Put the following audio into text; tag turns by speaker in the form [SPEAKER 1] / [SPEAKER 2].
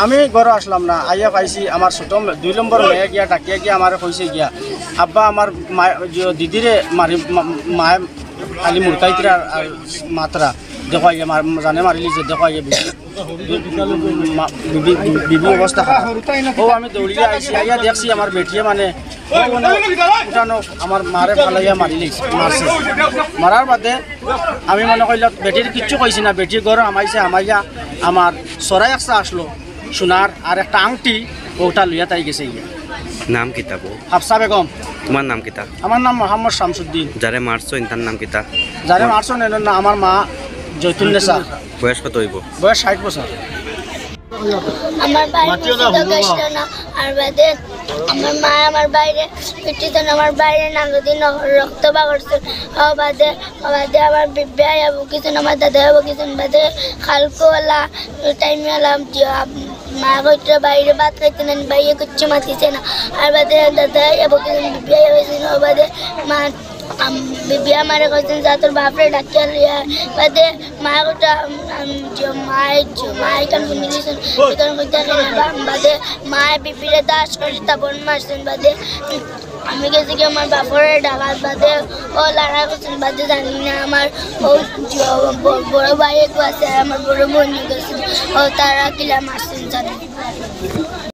[SPEAKER 1] আমি ঘরে আসলাম না, আইয়া পাইছি আমার ছোট 2 নম্বর মেয়ে গিয়া ডাকিয়া গিয়া আমার কইছে গিয়া আব্বা আমার দিদিরে মারি মায়ে খালি মুরকাইতরা আর মাত্রা দেখো আইয়া জানে মারিলি যে দেখো আইয়া বিবি অবস্থা খারাপ। ও আমি দৌড়িয়ে আইসি, আইয়া দেখছি আমার বেটিয়ে মানে উঠানো আমার মারে ফালাইয়া মারছে। মারার বাদে আমি মনে করলাম বেটির কিচ্ছু কইছি না, বেটির ঘর আমাইছে, আমাইয়া আমার চড়াই একটা আসলো সোনার আর একটা আংটি ওটা লইয়া তাই গেছে। ইয়া
[SPEAKER 2] নাম কিতা বউ?
[SPEAKER 1] হাফসা বেগম।
[SPEAKER 2] তোমার নাম কিতা?
[SPEAKER 1] আমার নাম মোহাম্মদ শামসুদ্দিন।
[SPEAKER 2] যারে মারছো ইনতার নাম কিতা?
[SPEAKER 1] যারে মারছো না আমার মা জৈতুন্নেসা।
[SPEAKER 2] বয়স কত হইব?
[SPEAKER 1] বয়স 60 বছর।
[SPEAKER 3] আমার বাইরে না আর বাদে আমার মা আমার বাইরে পিটিত আমার বাইরে নাঙ্গদিন রক্ত বাগড়ছে। বাদে বাদে আমার বিবাহ হবো কিছু আমার দাদা হবো কিছু বাদে খালকোওয়ালা টাইমে এলাম মা কইটা বাইরে ভাত খাইতে না, বাইরে কিচ্ছু মাতিছে না। আর বাদে দাদা হবো কিছু বিবাহ হয়েছিল। বাদে মা বিবিয়া মারে কইছেন যা তোর বাপরে ডাকিয়া লিয়া। বাদে মা গোটা মায় কান শুনি দিয়েছেন কইতে বাদে মায় বিপিরে দাস করে তাবন মারছেন। বাদে আমি গেছি কি আমার বাপরে ডাকাত। বাদে ও লড়াই করছেন। বাদে জানি না আমার ও বড় ভাই আছে, আমার বড় বোন গেছেন, ও তারা কিলা মারছেন জানি।